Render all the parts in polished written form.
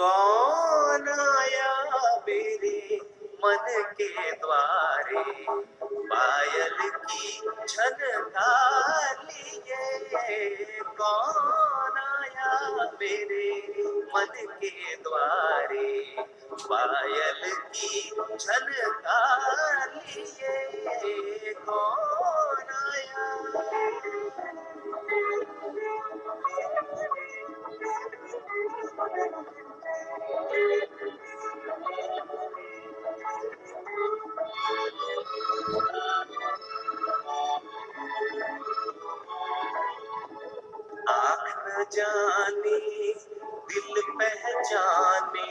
कौन आया मेरे मन के द्वारे, पायल की झनकार लिए। कौन आया मेरे मन के द्वारे, पायल की झनकार लिए। कौन आया। आँख न जाने दिल पहचाने,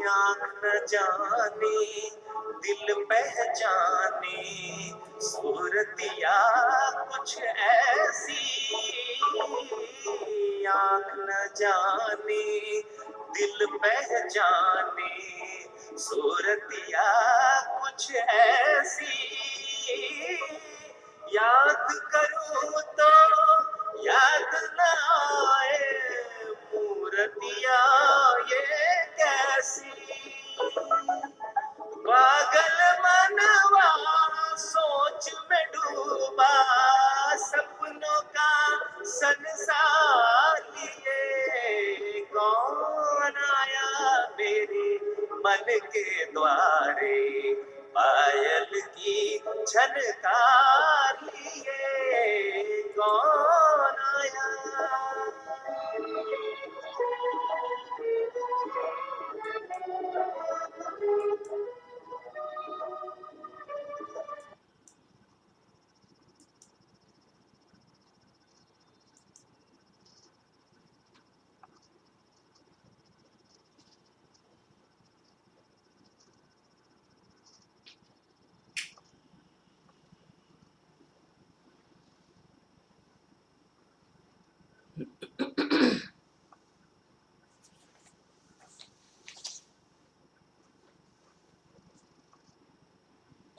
आँख न जाने दिल पहचाने, सूरतिया कुछ ऐसी। आँख न जाने दिल पहचाने, सूरतिया कुछ ऐसी। याद करूं तो याद न आए, मूर्तियां ये कैसी। पागल मनवा सोच में डूबा, सपनों का संसार लिए। कौन आया मेरे मन के द्वारे, पायल की झनकार लिए। कौन आया।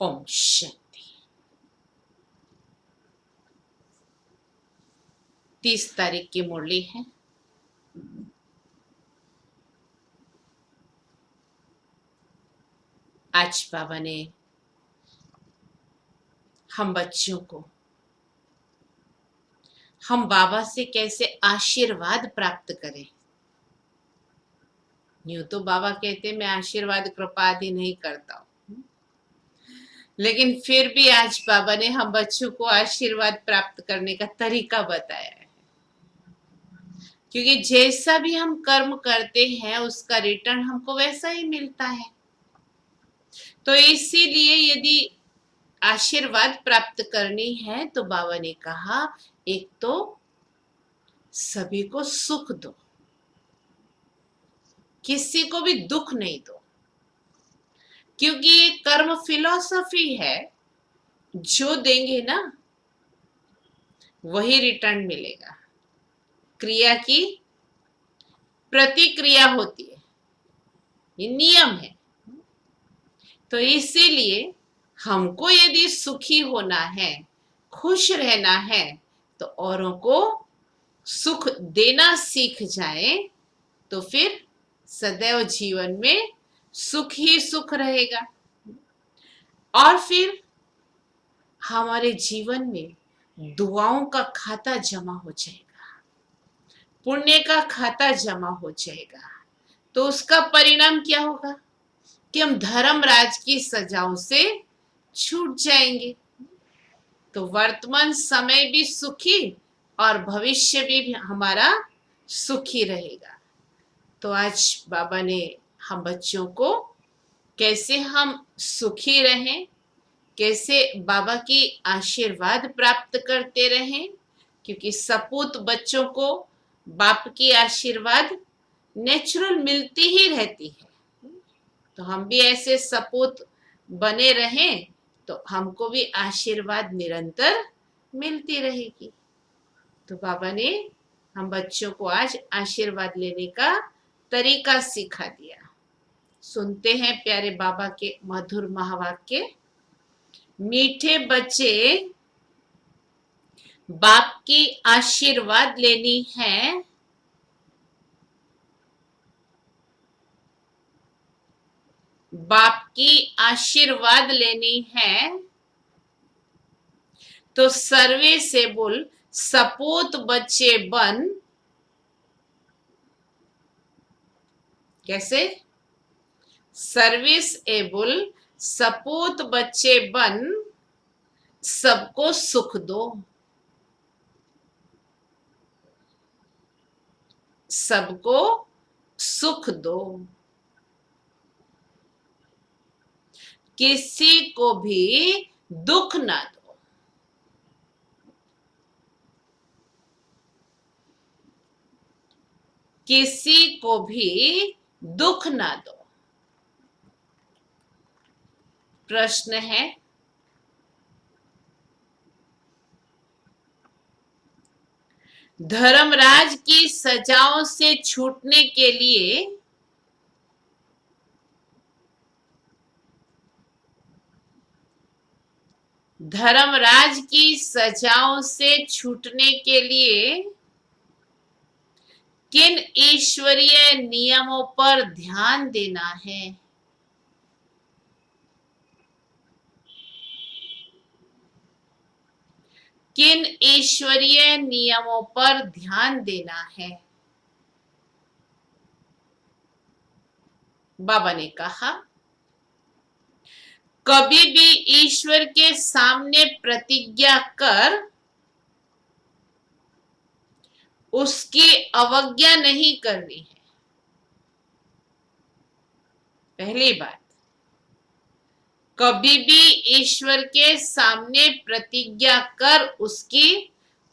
ओम शांति। 30 तारीख की मुरली है। आज बाबा ने हम बच्चों को हम बाबा से कैसे आशीर्वाद प्राप्त करें। यूं तो बाबा कहते मैं आशीर्वाद कृपा आदि नहीं करता हूं, लेकिन फिर भी आज बाबा ने हम बच्चों को आशीर्वाद प्राप्त करने का तरीका बताया है। क्योंकि जैसा भी हम कर्म करते हैं उसका रिटर्न हमको वैसा ही मिलता है। तो इसीलिए यदि आशीर्वाद प्राप्त करनी है तो बाबा ने कहा एक तो सभी को सुख दो, किसी को भी दुख नहीं दो। क्योंकि ये कर्म फिलॉसफी है, जो देंगे ना वही रिटर्न मिलेगा। क्रिया की प्रतिक्रिया होती है, ये नियम है। तो इसीलिए हमको यदि सुखी होना है, खुश रहना है, तो औरों को सुख देना सीख जाए, तो फिर सदैव जीवन में सुख ही सुख रहेगा। और फिर हमारे जीवन में दुआओं का खाता जमा हो जाएगा, पुण्य का खाता जमा हो जाएगा। तो उसका परिणाम क्या होगा कि हम धर्मराज की सजाओं से छूट जाएंगे। तो वर्तमान समय भी सुखी और भविष्य भी हमारा सुखी रहेगा। तो आज बाबा ने हम बच्चों को कैसे हम सुखी रहें, कैसे बाबा की आशीर्वाद प्राप्त करते रहें, क्योंकि सपूत बच्चों को बाप की आशीर्वाद नेचुरल मिलती ही रहती है। तो हम भी ऐसे सपूत बने रहें तो हमको भी आशीर्वाद निरंतर मिलती रहेगी। तो बाबा ने हम बच्चों को आज आशीर्वाद लेने का तरीका सिखा दिया। सुनते हैं प्यारे बाबा के मधुर महावाक्य। मीठे बच्चे, बाप की आशीर्वाद लेनी है बाप की आशीर्वाद लेनी है तो सर्वे से बोल सपूत बच्चे बन। कैसे? सर्विस एबल सपूत बच्चे बन, सबको सुख दो, सबको सुख दो, किसी को भी दुख ना दो। किसी को भी दुख ना दो। प्रश्न है, धर्मराज की सजाओं से छूटने के लिए धर्मराज की सजाओं से छूटने के लिए किन ईश्वरीय नियमों पर ध्यान देना है? किन ईश्वरीय नियमों पर ध्यान देना है? बाबा ने कहा, कभी भी ईश्वर के सामने प्रतिज्ञा कर उसकी अवज्ञा नहीं करनी है। पहली बात, कभी भी ईश्वर के सामने प्रतिज्ञा कर उसकी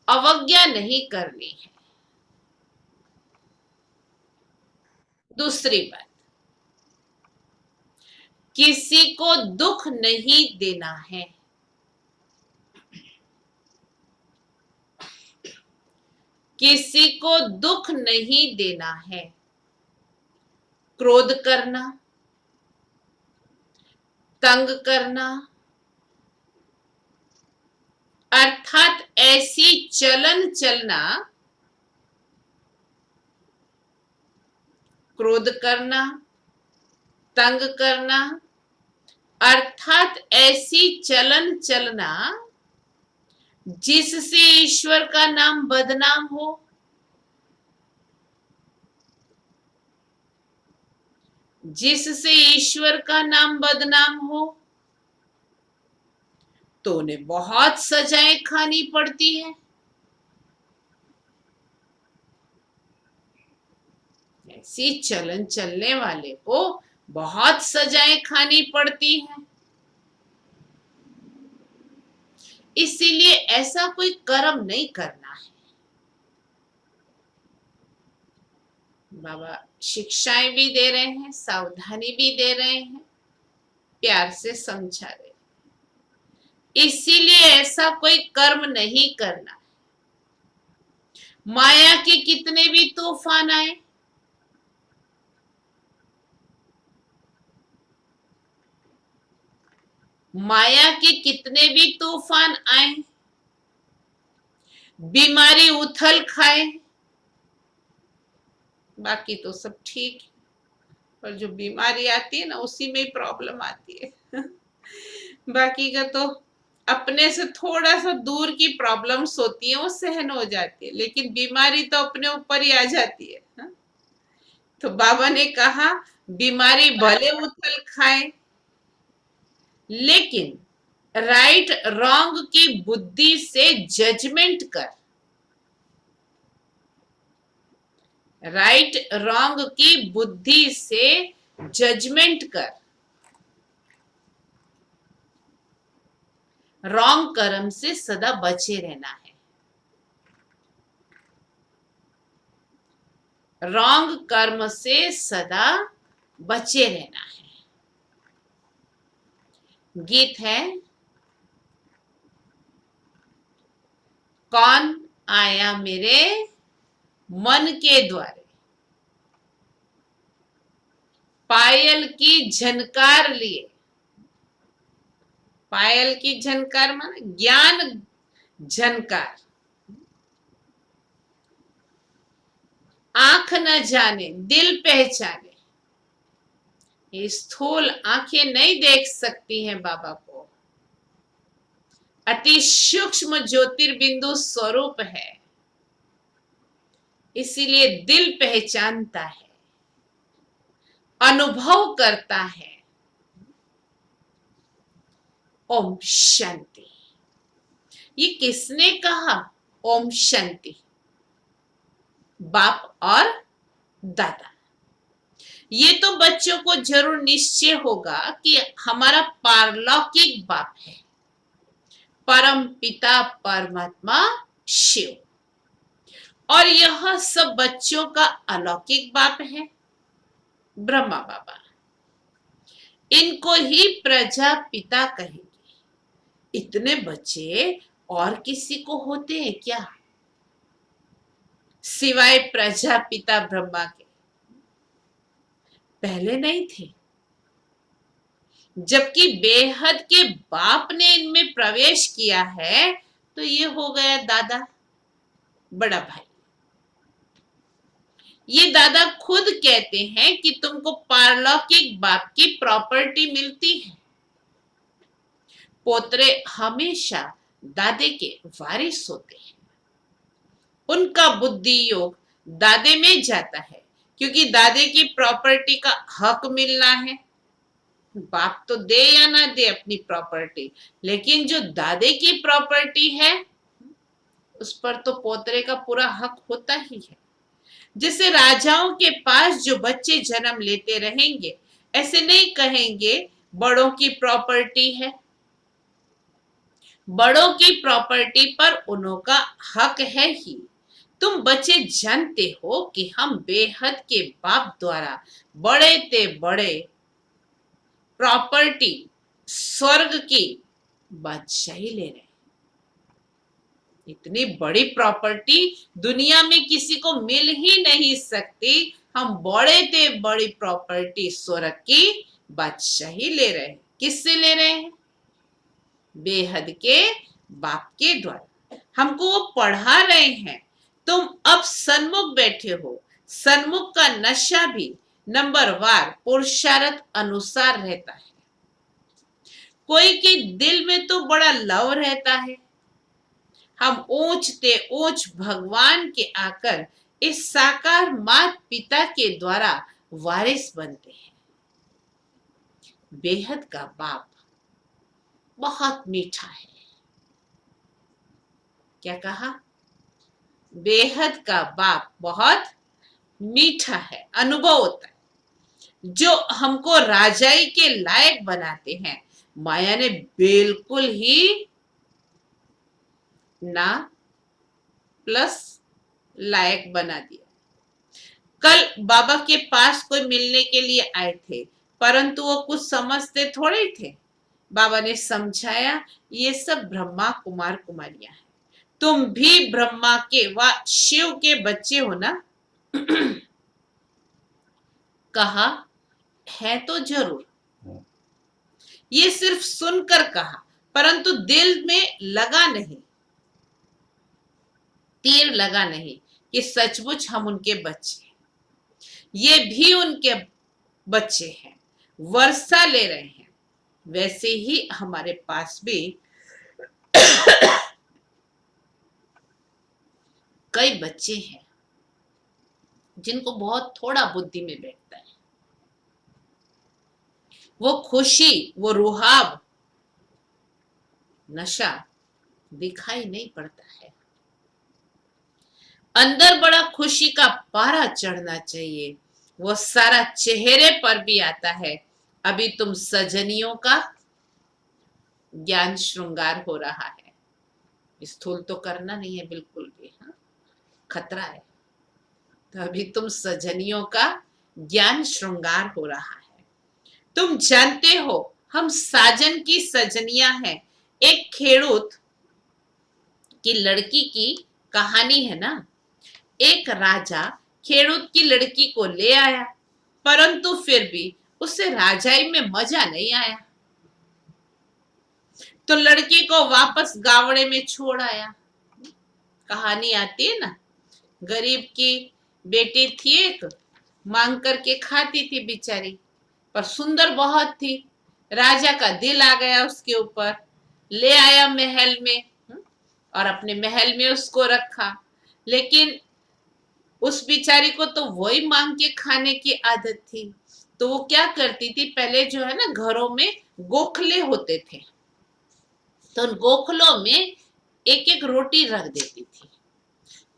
अवज्ञा नहीं करनी है। दूसरी बात, किसी को दुख नहीं देना है। किसी को दुख नहीं देना है। क्रोध करना, तंग करना, अर्थात ऐसी चलन चलना, क्रोध करना, तंग करना, अर्थात ऐसी चलन चलना जिससे ईश्वर का नाम बदनाम हो, जिससे ईश्वर का नाम बदनाम हो, तो उन्हें बहुत सजाएं खानी पड़ती है। ऐसी चलन चलने वाले को बहुत सजाएं खानी पड़ती हैं। इसीलिए ऐसा कोई कर्म नहीं करना है। बाबा शिक्षाएं भी दे रहे हैं, सावधानी भी दे रहे हैं, प्यार से समझा रहे हैं। इसीलिए ऐसा कोई कर्म नहीं करना। माया के कितने भी तूफान आए, माया के कितने भी तूफान आए, बीमारी उथल खाए, बाकी तो सब ठीक है, पर जो बीमारी आती है ना उसी में प्रॉब्लम आती है। बाकी का तो अपने से थोड़ा सा दूर की प्रॉब्लम्स होती है, वो सहन हो जाती है, लेकिन बीमारी तो अपने ऊपर ही आ जाती है ना? तो बाबा ने कहा, बीमारी भले उथल खाए, लेकिन राइट रॉन्ग की बुद्धि से जजमेंट कर। राइट रॉन्ग की बुद्धि से जजमेंट कर। रॉन्ग कर्म से सदा बचे रहना है। रॉन्ग कर्म से सदा बचे रहना है। गीत है, कौन आया मेरे मन के द्वारे, पायल की झनकार लिए। पायल की झनकार माने ज्ञान झनकार। आंख न जाने दिल पहचाने, ये स्थूल आंखें नहीं देख सकती हैं बाबा को। अति सूक्ष्म ज्योतिर्बिंदु स्वरूप है, इसीलिए दिल पहचानता है, अनुभव करता है। ओम शांति। ये किसने कहा ओम शांति? बाप और दादा। ये तो बच्चों को जरूर निश्चय होगा कि हमारा पारलौकिक बाप है, परम पिता परमात्मा शिव, और यह सब बच्चों का अलौकिक बाप है, ब्रह्मा बाबा। इनको ही प्रजापिता कहेंगे। इतने बच्चे और किसी को होते हैं क्या, सिवाय प्रजापिता ब्रह्मा के? पहले नहीं थे। जबकि बेहद के बाप ने इनमें प्रवेश किया है, तो ये हो गया दादा, बड़ा भाई। ये दादा खुद कहते हैं कि तुमको पारलौकिक बाप की प्रॉपर्टी मिलती है। पोतरे हमेशा दादे के वारिस होते हैं। उनका बुद्धि योग दादे में जाता है, क्योंकि दादे की प्रॉपर्टी का हक मिलना है। बाप तो दे या ना दे अपनी प्रॉपर्टी, लेकिन जो दादे की प्रॉपर्टी है उस पर तो पोतरे का पूरा हक होता ही है। जैसे राजाओं के पास जो बच्चे जन्म लेते रहेंगे, ऐसे नहीं कहेंगे बड़ों की प्रॉपर्टी है। बड़ों की प्रॉपर्टी पर उन्हों का हक है ही। तुम बच्चे जानते हो कि हम बेहद के बाप द्वारा बड़े ते बड़े प्रॉपर्टी स्वर्ग की बादशाही ले रहे हैं। इतनी बड़ी प्रॉपर्टी दुनिया में किसी को मिल ही नहीं सकती। हम बड़े ते बड़ी प्रॉपर्टी स्वर्ग की बादशाही ले रहे हैं। किससे ले रहे हैं? बेहद के बाप के द्वारा। हमको वो पढ़ा रहे हैं। तुम अब सन्मुख बैठे हो। सन्मुख का नशा भी नंबरवार पुरुषार्थ अनुसार रहता है। कोई के दिल में तो बड़ा लव रहता है। हम ऊंच ते ऊंच भगवान के आकर इस साकार माता पिता के द्वारा वारिस बनते हैं। बेहद का बाप बहुत मीठा है। क्या कहा? बेहद का बाप बहुत मीठा है, अनुभव होता है। जो हमको राजाई के लायक बनाते हैं, माया ने बिल्कुल ही ना प्लस लायक बना दिया। कल बाबा के पास कोई मिलने के लिए आए थे, परंतु वो कुछ समझते थोड़े थे। बाबा ने समझाया, ये सब ब्रह्मा कुमार कुमारियां हैं। तुम भी ब्रह्मा के व शिव के बच्चे हो ना? कहा है तो जरूर। ये सिर्फ सुनकर कहा, परंतु दिल में लगा नहीं, तीर लगा नहीं कि सचमुच हम उनके बच्चे हैं। ये भी उनके बच्चे हैं, वर्षा ले रहे हैं। वैसे ही हमारे पास भी कई बच्चे हैं जिनको बहुत थोड़ा बुद्धि में बैठता है। वो खुशी, वो रुहाब, नशा दिखाई नहीं पड़ता है। अंदर बड़ा खुशी का पारा चढ़ना चाहिए, वो सारा चेहरे पर भी आता है। अभी तुम सजनियों का ज्ञान श्रृंगार हो रहा है। स्थूल तो करना नहीं है बिल्कुल भी, हाँ? खतरा है। तो अभी तुम सजनियों का ज्ञान श्रृंगार हो रहा है। तुम जानते हो हम साजन की सजनियां हैं। एक खेड़ूत की लड़की की कहानी है ना। एक राजा खेड़ूत की लड़की को ले आया, परंतु फिर भी उसे राजाई में मजा नहीं आया, तो लड़की को वापस गावड़े में छोड़ आया। कहानी आती है ना, गरीब की बेटी थी एक, मांग करके खाती थी बेचारी, पर सुंदर बहुत थी। राजा का दिल आ गया उसके ऊपर, ले आया महल में और अपने महल में उसको रखा। लेकिन उस बिचारी को तो वही मांग के खाने की आदत थी। तो वो क्या करती थी, पहले जो है ना घरों में गोखले होते थे, तो उन गोखलों में एक एक रोटी रख देती थी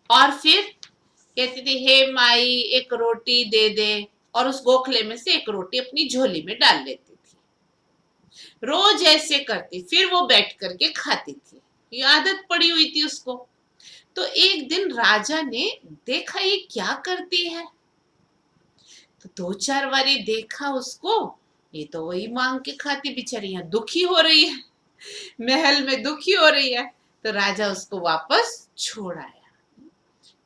और फिर कहती थी हे माई एक रोटी दे दे, और उस गोखले में से एक रोटी अपनी झोली में डाल लेती थी। रोज ऐसे करती, फिर वो बैठ करके खाती थी, ये आदत पड़ी हुई थी उसको। तो एक दिन राजा ने देखा ये क्या करती है, तो दो चार बारी देखा उसको, ये तो वही मांग के खाती बेचारी, यहाँ दुखी हो रही है, महल में दुखी हो रही है। तो राजा उसको वापस छोड़ आया।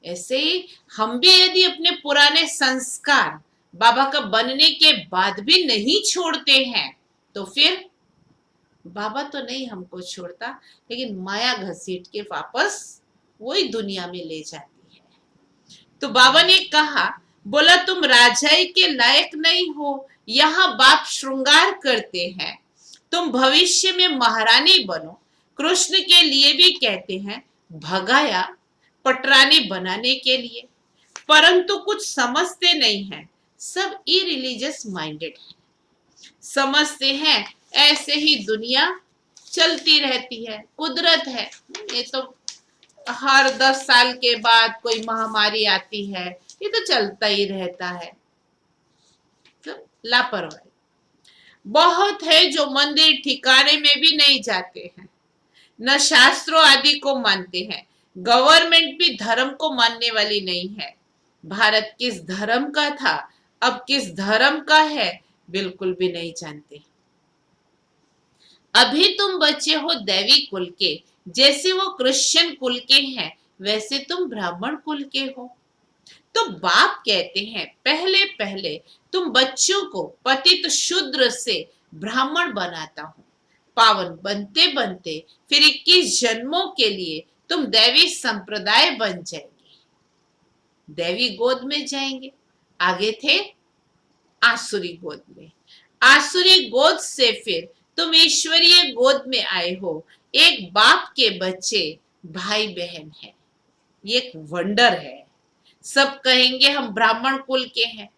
ऐसे ही हम भी यदि अपने पुराने संस्कार बाबा का बनने के बाद भी नहीं छोड़ते हैं, तो फिर बाबा तो नहीं हमको छोड़ता, लेकिन माया घसीट के वापस वही दुनिया में ले जाती है। तो बाबा ने कहा, बोला तुम राजाई के लायक नहीं हो, यहाँ बाप श्रृंगार करते हैं, तुम भविष्य में महारानी बनो। कृष्ण के लिए भी कहते हैं भगाया पटरानी बनाने के लिए, परंतु कुछ समझते नहीं है, सब इरिलीजियस माइंडेड है। समझते हैं ऐसे ही दुनिया चलती रहती है, कुदरत है, ये तो हर 10 साल के बाद कोई महामारी आती है, ये तो चलता ही रहता है। तो लापरवाही बहुत है जो मंदिर ठिकाने में भी नहीं जाते हैं, न शास्त्रों आदि को मानते हैं। गवर्नमेंट भी धर्म को मानने वाली नहीं है। भारत किस धर्म का था, अब किस धर्म का है, बिल्कुल भी नहीं जानते। अभी तुम बच्चे हो दैवी कुल के, जैसे वो क्रिश्चियन कुल के हैं वैसे तुम ब्राह्मण कुल के हो। तो बाप कहते हैं पहले पहले तुम बच्चों को पतित शूद्र से ब्राह्मण बनाता हूं, पावन बनते बनते फिर 21 जन्मों के लिए तुम दैवी संप्रदाय बन जाएंगे, दैवी गोद में जाएंगे। आगे थे आसुरी गोद में, आसुरी गोद से फिर तुम ईश्वरीय गोद में आए हो, एक बाप के बच्चे भाई बहन है, ये एक वंडर है। सब कहेंगे हम ब्राह्मण कुल के हैं,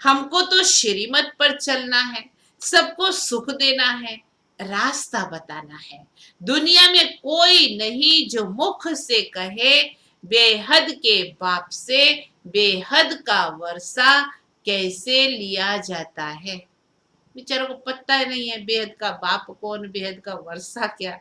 हमको तो श्रीमत पर चलना है, सबको सुख देना है, रास्ता बताना है। दुनिया में कोई नहीं जो मुख से कहे बेहद के बाप से बेहद का वर्षा कैसे लिया जाता है। बेचारों को पता ही नहीं है बेहद का बाप कौन, बेहद का वर्षा क्या।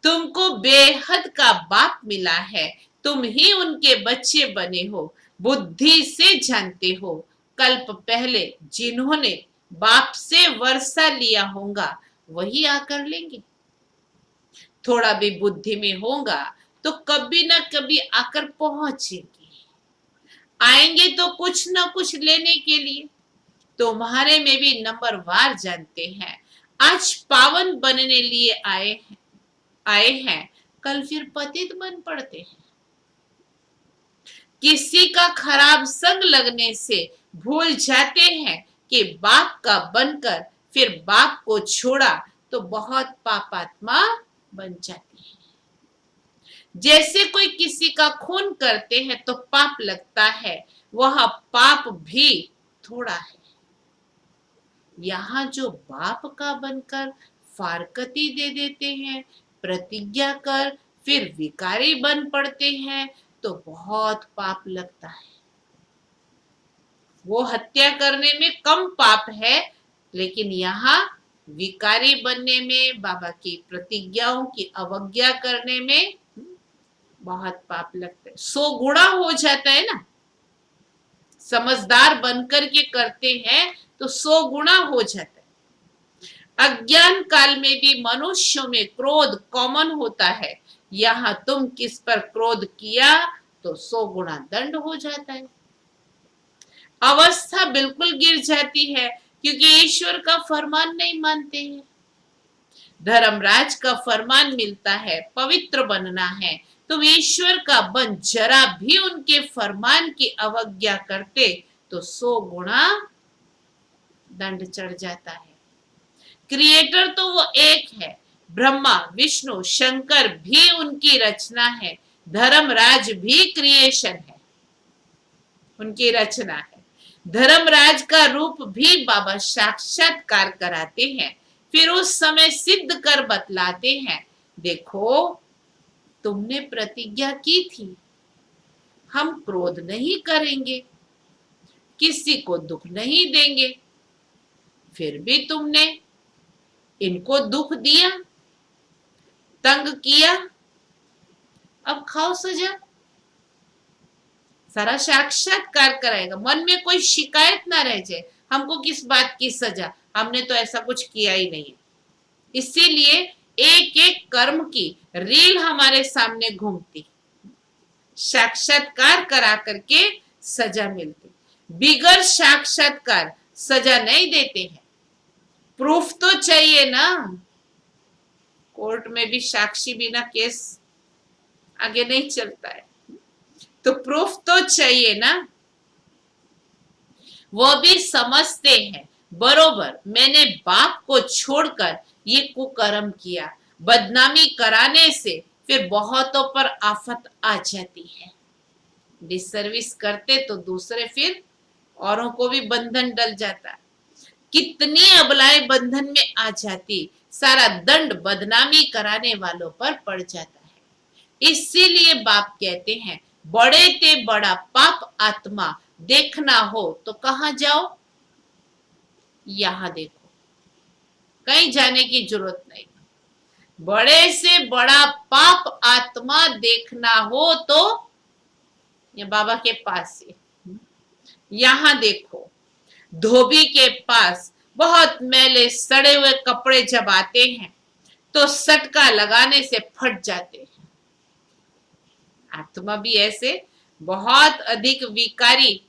तुमको बेहद का बाप मिला है, तुम ही उनके बच्चे बने हो, बुद्धि से जानते हो। कल्प पहले जिन्होंने बाप से वर्षा लिया होगा वही आकर लेंगे। थोड़ा भी बुद्धि में होगा तो कभी ना कभी आकर पहुंचेंगे, आएंगे तो कुछ ना कुछ लेने के लिए। तुम्हारे में भी नंबर वार जानते हैं, आज पावन बनने लिए आए हैं, कल फिर पतित बन पड़ते हैं। किसी का खराब संग लगने से भूल जाते हैं कि बाप का बनकर फिर बाप को छोड़ा तो बहुत पापात्मा बन जाती है। जैसे कोई किसी का खून करते हैं तो पाप लगता है, वह पाप भी थोड़ा है। यहाँ जो बाप का बनकर फारकती दे देते हैं, प्रतिज्ञा कर फिर विकारी बन पड़ते हैं, तो बहुत पाप लगता है। वो हत्या करने में कम पाप है, लेकिन यहाँ विकारी बनने में, बाबा की प्रतिज्ञाओं की अवज्ञा करने में बहुत पाप लगता है। 100 गुणा हो जाता है ना, समझदार बनकर के करते हैं तो 100 गुणा हो जाता है। अज्ञान काल में भी मनुष्यों में क्रोध कॉमन होता है, यहाँ तुम किस पर क्रोध किया तो 100 गुणा दंड हो जाता है। अवस्था बिल्कुल गिर जाती है क्योंकि ईश्वर का फरमान नहीं मानते हैं। धर्मराज का फरमान मिलता है पवित्र बनना है, तुम ईश्वर का बन जरा भी उनके फरमान की अवज्ञा करते तो 100 गुणा दंड चढ़ जाता है। क्रिएटर तो वो एक है, ब्रह्मा विष्णु शंकर भी उनकी रचना है, धर्मराज भी क्रिएशन है, उनकी रचना है। धर्मराज का रूप भी बाबा साक्षात्कार कराते हैं, फिर उस समय सिद्ध कर बतलाते हैं, देखो तुमने प्रतिज्ञा की थी हम क्रोध नहीं करेंगे, किसी को दुख नहीं देंगे, फिर भी तुमने इनको दुख दिया, तंग किया, अब खाओ सजा। सारा साक्षात्कार कराएगा, मन में कोई शिकायत ना रह जाए, हमको किस बात की सजा, हमने तो ऐसा कुछ किया ही नहीं। इसीलिए एक एक कर्म की रील हमारे सामने घूमती, साक्षात्कार करा करके सजा मिलती। बिगर साक्षात्कार सजा नहीं देते हैं, प्रूफ तो चाहिए ना। कोर्ट में भी साक्षी बिना केस आगे नहीं चलता है, तो प्रूफ तो चाहिए ना। वो भी समझते हैं बरोबर मैंने बाप को छोड़कर ये कुकर्म किया, बदनामी कराने से फिर बहुतों पर आफत आ जाती है। डिसर्विस करते तो दूसरे फिर औरों को भी बंधन डल जाता, कितनी अबलाएं बंधन में आ जाती, सारा दंड बदनामी कराने वालों पर पड़ जाता है। इसीलिए बाप कहते हैं बड़े ते बड़ा पाप आत्मा देखना हो तो कहां जाओ, यहां देखो, कहीं जाने की जरूरत नहीं। बड़े से बड़ा पाप आत्मा देखना हो तो ये बाबा के पास से यहां देखो। धोबी के पास बहुत मैले सड़े हुए कपड़े जब आते हैं तो सटका लगाने से फट जाते हैं। आत्मा भी ऐसे बहुत अधिक विकारी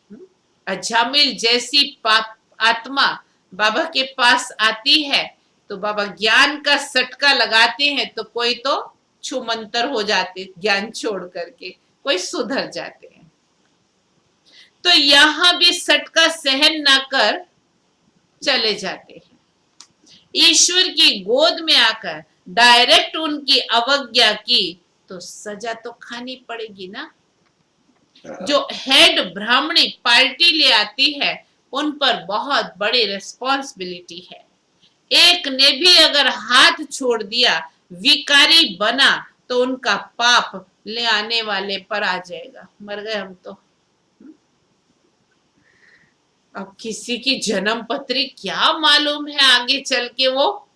अजामिल जैसी पाप आत्मा बाबा के पास आती है तो बाबा ज्ञान का सटका लगाते हैं तो कोई तो छूमंतर हो जाते, ज्ञान छोड़ करके कोई सुधर जाते हैं। तो यहां भी सटका सहन ना कर चले जाते हैं। ईश्वर की गोद में आकर डायरेक्ट उनकी अवज्ञा की तो सजा तो खानी पड़ेगी ना। जो हेड ब्राह्मणी पार्टी ले आती है उन पर बहुत बड़ी रिस्पॉन्सिबिलिटी है। एक ने भी अगर हाथ छोड़ दिया, विकारी बना, तो उनका पाप ले आने वाले पर आ जाएगा। मर गए हम तो। अब किसी की जन्म पत्री क्या मालूम है आगे चल के वो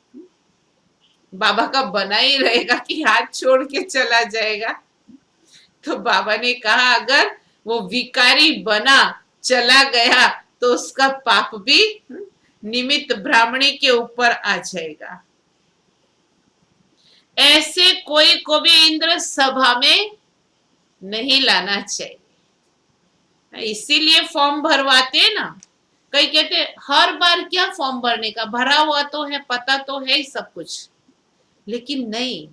बाबा का बना ही रहेगा कि हाथ छोड़ के चला जाएगा। तो बाबा ने कहा अगर वो विकारी बना चला गया तो उसका पाप भी निमित्त ब्राह्मणी के ऊपर आ जाएगा। ऐसे कोई को भी इंद्र सभा में नहीं लाना चाहिए। इसीलिए फॉर्म भरवाते ना, कई कहते हर बार क्या फॉर्म भरने का, भरा हुआ तो है, पता तो है ही सब कुछ, लेकिन नहीं,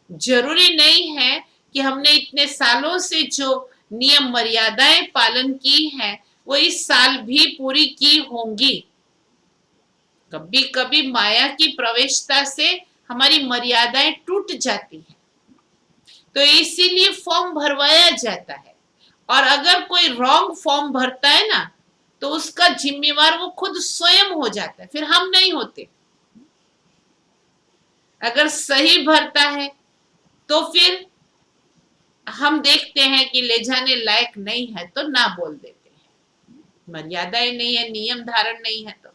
जरूरी नहीं है कि हमने इतने सालों से जो नियम मर्यादाएं पालन की हैं वो इस साल भी पूरी की होंगी। कभी कभी माया की प्रवेशता से हमारी मर्यादाएं टूट जाती हैं, तो इसीलिए फॉर्म भरवाया जाता है। और अगर कोई रॉन्ग फॉर्म भरता है ना तो उसका जिम्मेवार वो खुद स्वयं हो जाता है, फिर हम नहीं होते। अगर सही भरता है तो फिर हम देखते हैं कि ले जाने लायक नहीं है तो ना बोल देते हैं, मर्यादाएं नहीं है, नियम धारण नहीं है। तो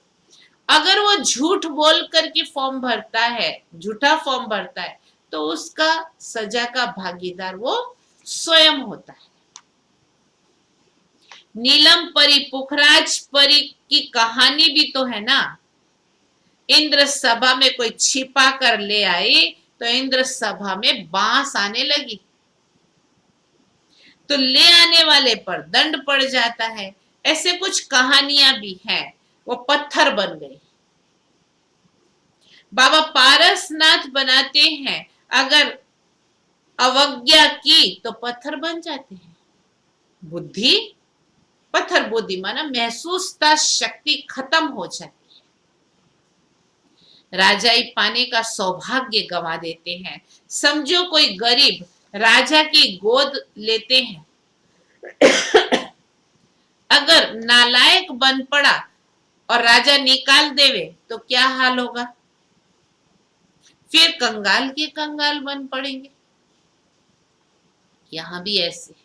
अगर वो झूठ बोल करके फॉर्म भरता है, झूठा फॉर्म भरता है, तो उसका सजा का भागीदार वो स्वयं होता है। नीलम परी पुखराज परी की कहानी भी तो है ना। इंद्र सभा में कोई छिपा कर ले आई तो इंद्र सभा में बांस आने लगी, तो ले आने वाले पर दंड पड़ जाता है। ऐसे कुछ कहानियां भी हैं, वो पत्थर बन गई। बाबा पारसनाथ बनाते हैं अगर अवज्ञा की तो पत्थर बन जाते हैं। बुद्धि, पत्थर बुद्धि माना महसूसता शक्ति खत्म हो जाती है। राजाई पाने का सौभाग्य गंवा देते हैं। समझो कोई गरीब राजा की गोद लेते हैं, अगर नालायक बन पड़ा और राजा निकाल देवे तो क्या हाल होगा? फिर कंगाल के कंगाल बन पड़ेंगे। यहां भी ऐसे है।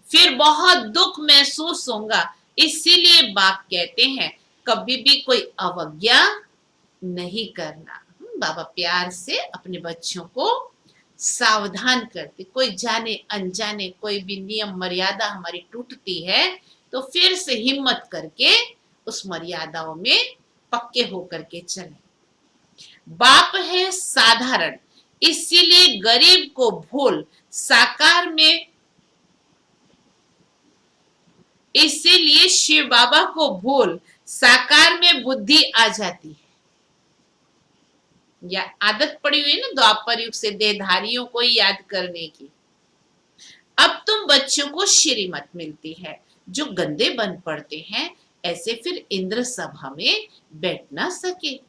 फिर बहुत दुख महसूस होगा। इसीलिए बाप कहते हैं कभी भी कोई अवज्ञा नहीं करना। बाबा प्यार से अपने बच्चों को सावधान करते। कोई जाने अनजाने कोई भी नियम मर्यादा हमारी टूटती है तो फिर से हिम्मत करके उस मर्यादाओं में पक्के होकर के चले। बाप है साधारण, इसीलिए गरीब को भूल साकार में, इसीलिए शिव बाबा को भूल साकार में बुद्धि आ जाती है। या आदत पड़ी हुई है ना द्वापर युग से देहधारियों को याद करने की। अब तुम बच्चों को श्रीमत मिलती है। जो गंदे बन पड़ते हैं ऐसे फिर इंद्र सभा में बैठ ना सके।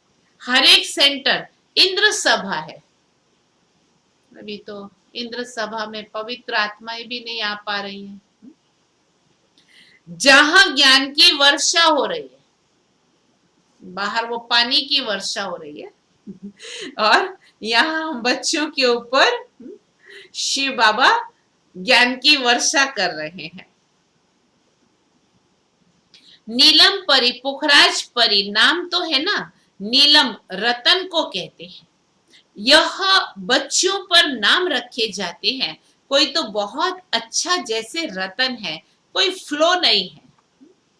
हर एक सेंटर इंद्र सभा है। अभी तो इंद्र सभा में पवित्र आत्माएं भी नहीं आ पा रही हैं। जहां ज्ञान की वर्षा हो रही है, बाहर वो पानी की वर्षा हो रही है और यहाँ हम बच्चों के ऊपर शिव बाबा ज्ञान की वर्षा कर रहे हैं। नीलम परी पुखराज परी नाम तो है ना, नीलम रतन को कहते हैं। यह बच्चों पर नाम रखे जाते हैं। कोई तो बहुत अच्छा जैसे रतन है, कोई फ्लो नहीं है,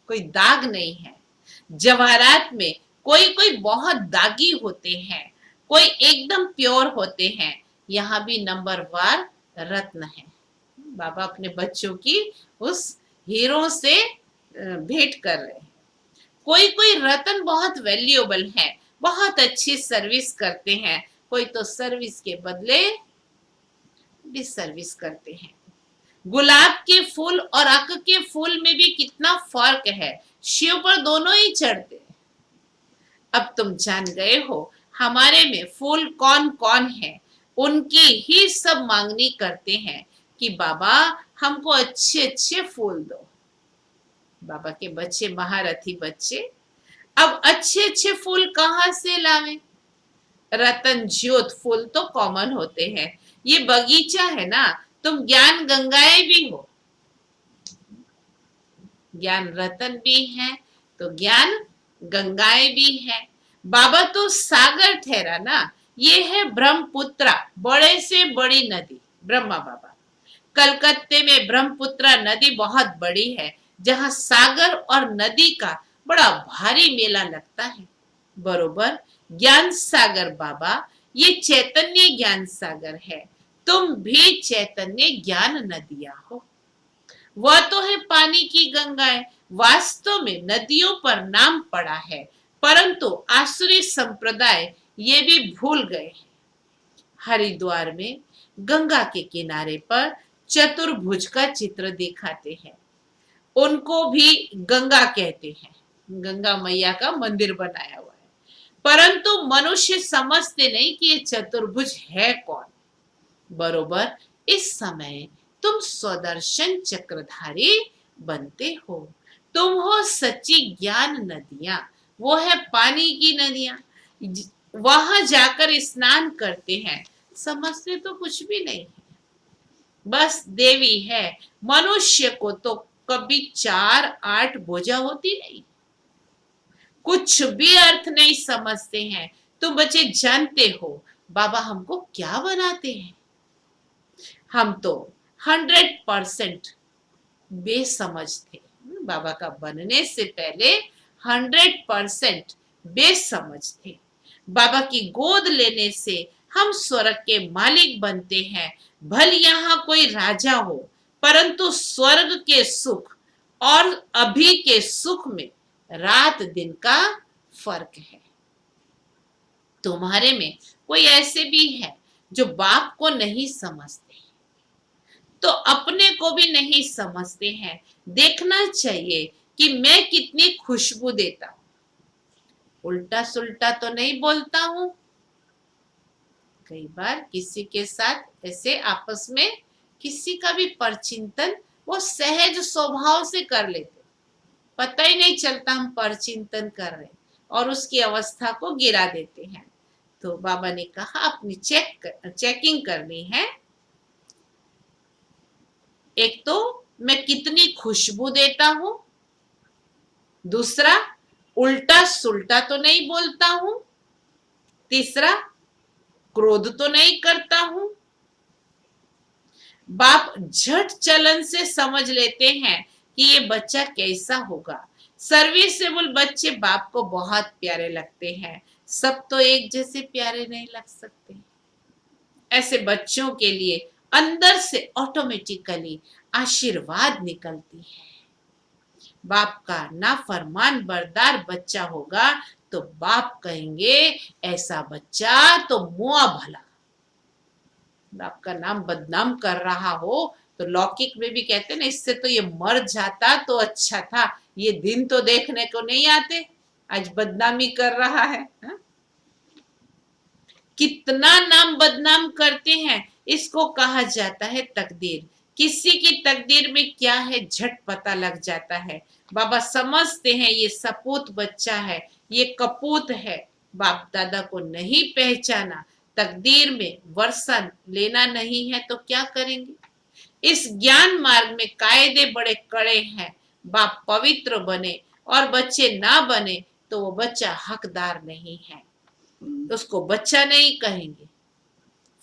कोई दाग नहीं है। जवाहरात में कोई कोई बहुत दागी होते हैं, कोई एकदम प्योर होते हैं। यहाँ भी नंबर वार रत्न है। बाबा अपने बच्चों की उस हीरो से भेंट कर रहे हैं। कोई कोई रतन बहुत वैल्यूएबल है, बहुत अच्छी सर्विस करते हैं। कोई तो सर्विस के बदले डिसर्विस करते हैं। गुलाब के फूल और अक के फूल में भी कितना फर्क है। शिव पर दोनों ही चढ़ते हैं। अब तुम जान गए हो हमारे में फूल कौन कौन है। उनकी ही सब मांगनी करते हैं कि बाबा हमको अच्छे अच्छे फूल दो। बाबा के बच्चे महारथी बच्चे अब अच्छे अच्छे फूल कहाँ से लावें? रतन ज्योत फूल तो कॉमन होते हैं। ये बगीचा है ना, तुम ज्ञान गंगाएं भी हो, ज्ञान रतन भी है तो ज्ञान गंगाएं भी है। बाबा तो सागर ठहरा ना। ये है ब्रह्मपुत्रा, बड़े से बड़ी नदी ब्रह्मा बाबा। कलकत्ते में ब्रह्मपुत्रा नदी बहुत बड़ी है, जहां सागर और नदी का बड़ा भारी मेला लगता है। बरोबर ज्ञान सागर बाबा, ये चैतन्य ज्ञान सागर है। तुम भी चैतन्य ज्ञान नदियां हो। वह तो है पानी की गंगाएं। वास्तव में नदियों पर नाम पड़ा है, परंतु आसुरी संप्रदाय ये भी भूल गए हैं। हरिद्वार में गंगा के किनारे पर चतुर्भुज का चित्र दिखाते हैं। उनको भी गंगा कहते हैं। गंगा मैया का मंदिर बनाया हुआ है, परंतु मनुष्य समझते नहीं कि ये चतुर्भुज है कौन। बरोबर इस समय तुम स्वदर्शन चक्रधारी बनते हो। तुम हो सच्ची ज्ञान नदियां। वो है पानी की नदियां। वहां जाकर स्नान करते हैं, समझते तो कुछ भी नहीं है, बस देवी है। मनुष्य को तो कभी 4-8 भुजा होती नहीं, कुछ भी अर्थ नहीं समझते हैं। तुम बच्चे जानते हो बाबा हमको क्या बनाते हैं? हम तो 100% बेसमझ थे। बाबा का बनने से पहले 100% बेसमझ थे। बाबा की गोद लेने से हम स्वर्ग के मालिक बनते हैं। भले यहाँ कोई राजा हो, परंतु स्वर्ग के सुख और अभी के सुख में रात दिन का फर्क है। तुम्हारे में कोई ऐसे भी है जो बाप को नहीं समझते, तो अपने को भी नहीं समझते हैं। देखना चाहिए कि मैं कितनी खुशबू देता हूं। उल्टा सुल्टा तो नहीं बोलता हूं। कई बार किसी के साथ ऐसे आपस में किसी का भी परचिंतन वो सहज स्वभाव से कर लेते, पता ही नहीं चलता हम परचिंतन कर रहे और उसकी अवस्था को गिरा देते हैं। तो बाबा ने कहा अपनी चेकिंग करनी है। एक तो मैं कितनी खुशबू देता हूं, दूसरा उल्टा सुल्टा तो नहीं बोलता हूं, तीसरा क्रोध तो नहीं करता हूं। बाप झट चलन से समझ लेते हैं कि ये बच्चा कैसा होगा। सर्विसेबल बच्चे बाप को बहुत प्यारे लगते हैं, सब तो एक जैसे प्यारे नहीं लग सकते। ऐसे बच्चों के लिए अंदर से ऑटोमेटिकली आशीर्वाद निकलती है। बाप का नाफरमान बरदार बच्चा होगा तो बाप कहेंगे ऐसा बच्चा तो मुआ भला। बाप का नाम बदनाम कर रहा हो तो लौकिक में भी कहते ना, इससे तो ये मर जाता तो अच्छा था, ये दिन तो देखने को नहीं आते, आज बदनामी कर रहा है। हा? कितना नाम बदनाम करते हैं, इसको कहा जाता है तकदीर। किसी की तकदीर में क्या है झट पता लग जाता है। बाबा समझते हैं ये सपूत बच्चा है, ये कपूत है। बाप दादा को नहीं पहचाना, तकदीर में वर्षा लेना नहीं है तो क्या करेंगे। इस ज्ञान मार्ग में कायदे बड़े कड़े हैं। बाप पवित्र बने और बच्चे ना बने तो वो बच्चा हकदार नहीं है, उसको बच्चा नहीं कहेंगे।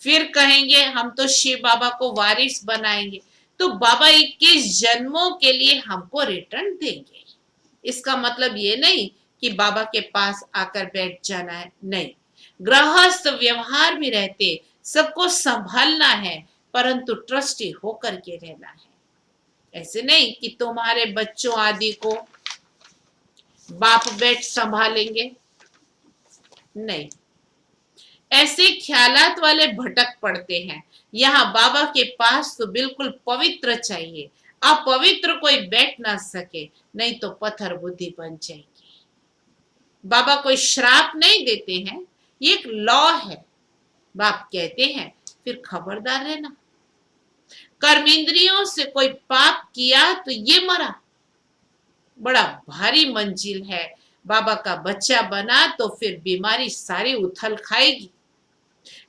फिर कहेंगे हम तो शिव बाबा को वारिस बनाएंगे, तो बाबा 21 जन्मों के लिए हमको रिटर्न देंगे। इसका मतलब ये नहीं कि बाबा के पास आकर बैठ जाना है, नहीं। गृहस्थ व्यवहार में रहते सबको संभालना है, परंतु ट्रस्टी होकर के रहना है। ऐसे नहीं कि तुम्हारे बच्चों आदि को बाप बैठ संभालेंगे, नहीं। ऐसे ख्यालात वाले भटक पड़ते हैं। यहाँ बाबा के पास तो बिल्कुल पवित्र चाहिए, अपवित्र कोई बैठ ना सके, नहीं तो पत्थर बुद्धि बन जाएगी। बाबा कोई श्राप नहीं देते हैं, ये एक लॉ है। बाप कहते हैं फिर खबरदार रहना। कर्मेंद्रियों से कोई पाप किया तो ये मरा, बड़ा भारी मंजिल है। बाबा का बच्चा बना तो फिर बीमारी सारी उथल खाएगी।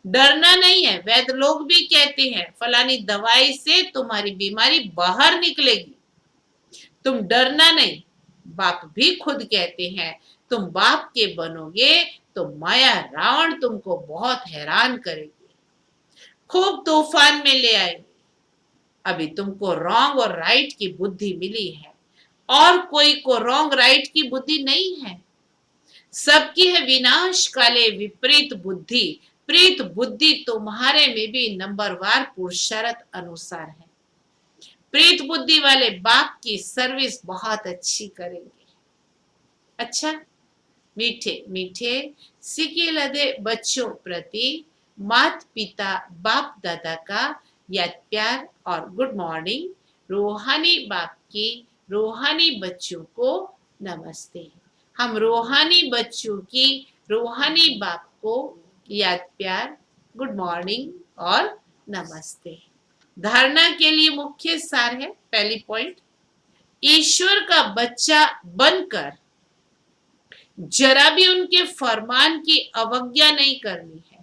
डरना नहीं है, वैद्य लोग भी कहते हैं फलानी दवाई से तुम्हारी बीमारी बाहर निकलेगी, तुम डरना नहीं। बाप भी खुद कहते हैं तुम बाप के बनोगे तो माया रावण तुमको बहुत हैरान करेगी, खूब तूफान में ले आएगी। अभी तुमको रॉन्ग और राइट की बुद्धि मिली है, और कोई को रॉन्ग राइट की बुद्धि नहीं है। सबकी है विनाश काले विपरीत बुद्धि, प्रीत बुद्धि तुम्हारे में भी नंबरवार पुरुषार्थ अनुसार है। प्रीत बुद्धि वाले बाप की सर्विस बहुत अच्छी करेंगे। अच्छा, मीठे मीठे सिके लदे बच्चों प्रति माता पिता बाप दादा का याद प्यार और गुड मॉर्निंग। रूहानी बाप की रूहानी बच्चों को नमस्ते। हम रूहानी बच्चों की रूहानी बाप को याद प्यार, गुड मॉर्निंग और नमस्ते। धारणा के लिए मुख्य सार है, पहली पॉइंट, ईश्वर का बच्चा बनकर जरा भी उनके फरमान की अवज्ञा नहीं करनी है।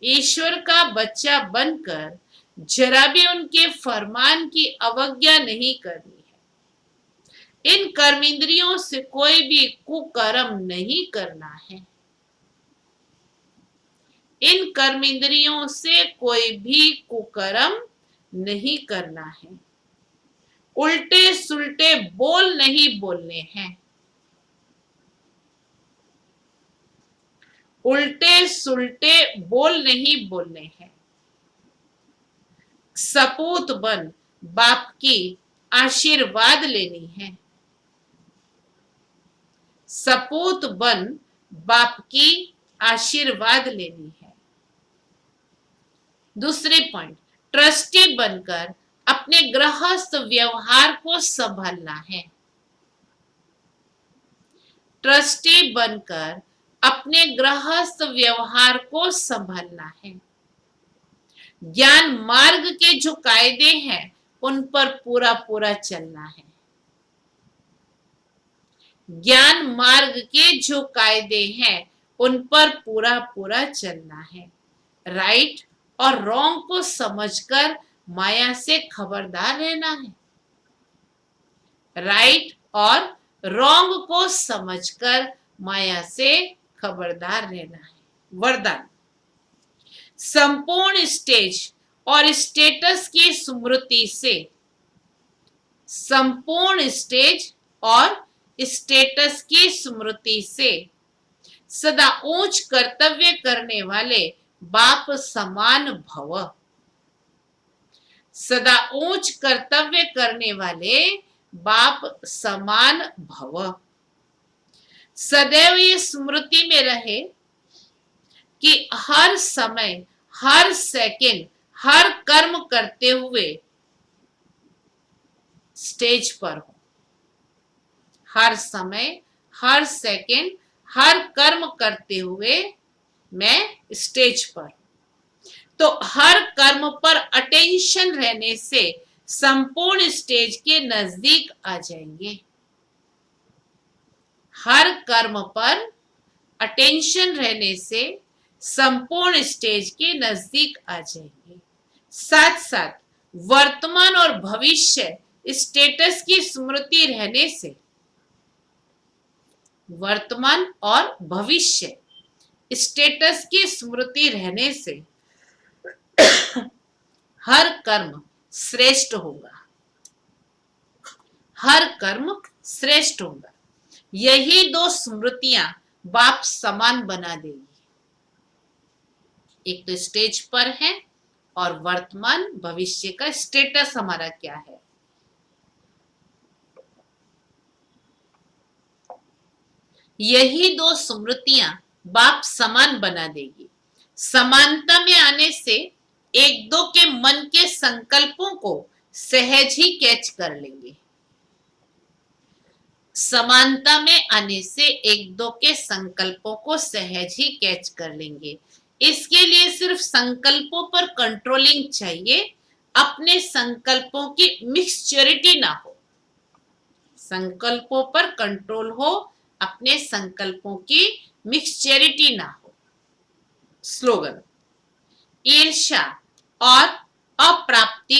ईश्वर का बच्चा बनकर जरा भी उनके फरमान की अवज्ञा नहीं करनी है। इन कर्मेंद्रियों से कोई भी कुकर्म नहीं करना है। इन कर्मेंद्रियों से कोई भी कुकर्म नहीं करना है। उल्टे सुल्टे बोल नहीं बोलने हैं। उल्टे सुल्टे बोल नहीं बोलने हैं। सपूत बन बाप की आशीर्वाद लेनी है। सपूत बन बाप की आशीर्वाद लेनी है। दूसरे पॉइंट, ट्रस्टी बनकर अपने गृहस्थ व्यवहार को संभालना है। ट्रस्टी बनकर अपने गृहस्थ व्यवहार को संभालना है। ज्ञान मार्ग के जो कायदे हैं उन पर पूरा पूरा चलना है। ज्ञान मार्ग के जो कायदे हैं उन पर पूरा पूरा चलना है। राइट और रॉन्ग को समझकर माया से खबरदार रहना है। राइट और रॉन्ग को समझकर माया से खबरदार रहना है। वरदान, संपूर्ण स्टेज और स्टेटस की स्मृति से, संपूर्ण स्टेज और स्टेटस की स्मृति से सदा ऊंच कर्तव्य करने वाले बाप समान भव। सदा ऊंच कर्तव्य करने वाले बाप समान भव। सदैव ये स्मृति में रहे कि हर समय, हर सेकंड, हर कर्म करते हुए स्टेज पर हो। हर समय, हर सेकंड, हर कर्म करते हुए मैं स्टेज पर। तो हर कर्म पर अटेंशन रहने से संपूर्ण स्टेज के नजदीक आ जाएंगे। हर कर्म पर अटेंशन रहने से संपूर्ण स्टेज के नजदीक आ जाएंगे। साथ साथ वर्तमान और भविष्य स्टेटस की स्मृति रहने से, वर्तमान और भविष्य स्टेटस की स्मृति रहने से हर कर्म श्रेष्ठ होगा। हर कर्म श्रेष्ठ होगा। यही दो स्मृतियां बाप समान बना देगी। एक तो स्टेज पर है और वर्तमान भविष्य का स्टेटस हमारा क्या है। यही दो स्मृतियां बाप समान बना देगी। समानता में आने से एक दो के मन के संकल्पों को सहज ही कैच कर लेंगे। समानता में आने से एक दो के संकल्पों को सहज ही कैच कर लेंगे। इसके लिए सिर्फ संकल्पों पर कंट्रोलिंग चाहिए, अपने संकल्पों की मिक्सचरिटी ना हो। संकल्पों पर कंट्रोल हो, अपने संकल्पों की मिक्सचरिटी ना हो। स्लोगन, ईर्ष्या और अप्राप्ति